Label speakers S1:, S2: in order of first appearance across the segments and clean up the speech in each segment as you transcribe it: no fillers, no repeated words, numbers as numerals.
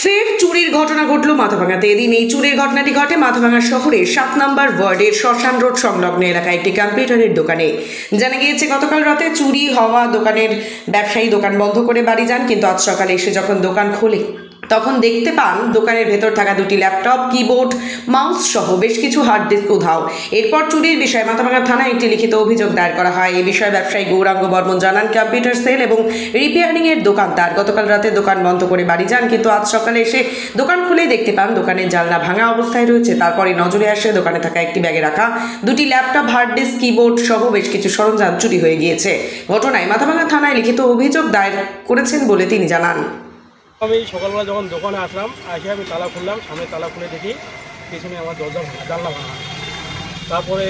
S1: ফের চুরির ঘটনা ঘটল মাথাভাঙাতে। এদিন এই চুরির ঘটনাটি ঘটে মাথাভাঙা শহরের 7 নম্বর ওয়ার্ডের শ্মশান রোড সংলগ্ন এলাকায় একটি কম্পিউটারের দোকানে। জানা গিয়েছে গতকাল রাতে চুরি হওয়া দোকানের ব্যবসায়ী দোকান বন্ধ করে বাড়ি যান, কিন্তু আজ সকালে এসে যখন দোকান খোলে তখন দেখতে পান দোকানের ভেতর থাকা দুটি ল্যাপটপ, কিবোর্ড, মাউস সহ বেশ কিছু হার্ড ডিস্ক উধাও। এরপর চুরির বিষয়ে মাথাভাঙা থানায় একটি লিখিত অভিযোগ দায়ের করা হয়। এই বিষয়ে ব্যবসায়ী গৌরাঙ্গ বর্মন জানান, কম্পিউটার সেল এবং রিপেয়ারিং এর দোকান তার। গতকাল রাতে দোকান বন্ধ করে বাড়ি যান, কিন্তু আজ সকালে এসে দোকান খুলে দেখতে পান দোকানের জানলা ভাঙা অবস্থায় রয়েছে। তারপরে নজরে আসে দোকানে থাকা একটি ব্যাগে রাখা দুটি ল্যাপটপ, হার্ড ডিস্ক, কিবোর্ড সহ বেশ কিছু সরঞ্জাম চুরি হয়ে গিয়েছে। ঘটনায় মাথাভাঙা থানায় লিখিত অভিযোগ দায়ের করেছেন বলে তিনি জানান।
S2: আমি সকালবেলা যখন দোকানে আসলাম, এসে আমি তালা খুললাম, সামনে তালা খুলে দেখি পিছনে আমার দরজা ভাঙা, জানলা ভাঙা। তারপরে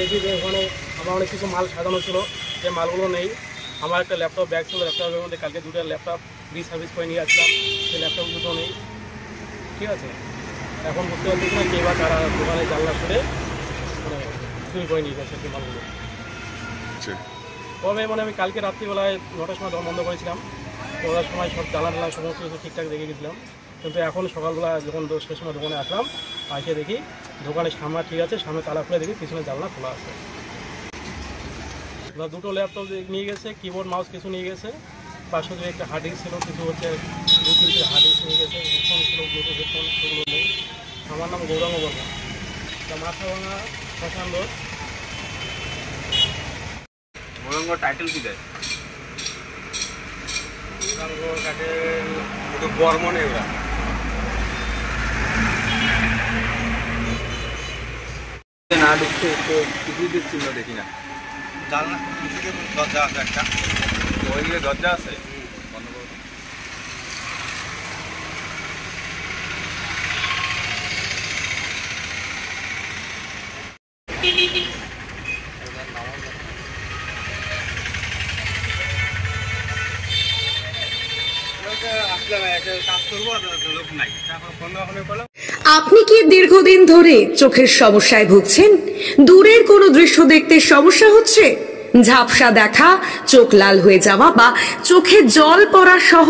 S2: দেখি যে ওখানে আমার অনেক কিছু মাল সাজানো ছিল, যে মালগুলো নেই। আমার একটা ল্যাপটপ ব্যাগ ছিল, ল্যাপটপের মধ্যে কালকে দুটো ল্যাপটপ রিসার্ভিস করে নিয়ে আসলাম, সেই ল্যাপটপ দুটো নেই। ঠিক আছে, এখন বুঝতে পারছি না কে বা তারা দোকানে জানলা খুলে মানে চুরি করে নিয়ে গেছে সেই মালগুলো। তবে মানে আমি কালকে রাত্রিবেলায় 9টার সময় দোকান বন্ধ করেছিলাম, ওটার সময় সব জানলা সমস্ত কিছু ঠিকঠাক দেখে গেছিলাম। কিন্তু এখন সকালবেলা যখন 10টার সময় দোকানে আসলাম, এসে দেখি দোকানের সামনে ঠিক আছে, সামনে তালা খুলে দেখি পিছনে জানলা খোলা আছে। দুটো ল্যাপটপ নিয়ে গেছে, কিবোর্ড, মাউস কিছু নিয়ে গেছে, 500 একটা হার্ড ডিস্ক ছিল, কিছু হচ্ছে 2-3 হার্ড ডিস্ক নিয়ে গেছে, হেডফোন ছিল, ব্লুটুথ হেডফোন, সেগুলো নেই। আমার নাম গৌরাঙ্গ বর্মন, মাথাভাঙা শ্মশান রোড।
S3: গৌরাঙ্গ টাইটেল কি দেয়? বর্মনে ওরা না ঢুকছে, তো কিছুদের চিহ্ন দেখি না। জানলা দরজা আছে একটা, ওই দরজা আছে বন্ধ করো।
S1: আপনি কি দীর্ঘদিন ধরে চোখের সমস্যায় ভুগছেন? দূরের কোনো দৃশ্য দেখতে সমস্যা হচ্ছে? ঝাপসা দেখা, চোখ লাল হয়ে যাওয়া বা চোখে জল পড়া সহ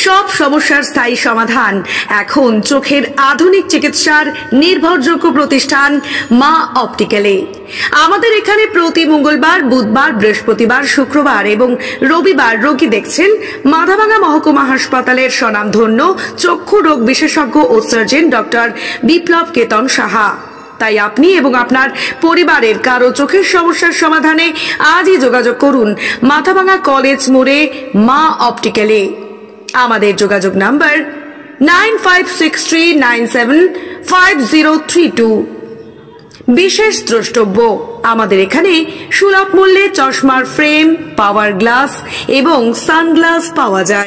S1: সব সমস্যার স্থায়ী সমাধান এখন চোখের আধুনিক চিকিৎসার নির্ভরযোগ্য প্রতিষ্ঠান মা অপটিক্যালে। আমাদের এখানে প্রতি মঙ্গলবার, বুধবার, বৃহস্পতিবার, শুক্রবার এবং রবিবার রোগী দেখছেন মাথাভাঙা মহকুমা হাসপাতালের স্বনামধন্য চক্ষু রোগ বিশেষজ্ঞ ও সার্জন ডক্টর বিপ্লব কেতন সাহা। তাই আপনি এবং আপনার পরিবারের কারো চোখের সমস্যার সমাধানে আজই যোগাযোগ করুন মাথাভাঙা কলেজ মোড়ে মা অপটিক্যালে। আমাদের যোগাযোগ নাম্বার 9563975032। বিশেষ দ্রষ্টব্য, আমাদের এখানে সুলভ মূল্যে চশমার ফ্রেম, পাওয়ার গ্লাস এবং সানগ্লাস পাওয়া যায়।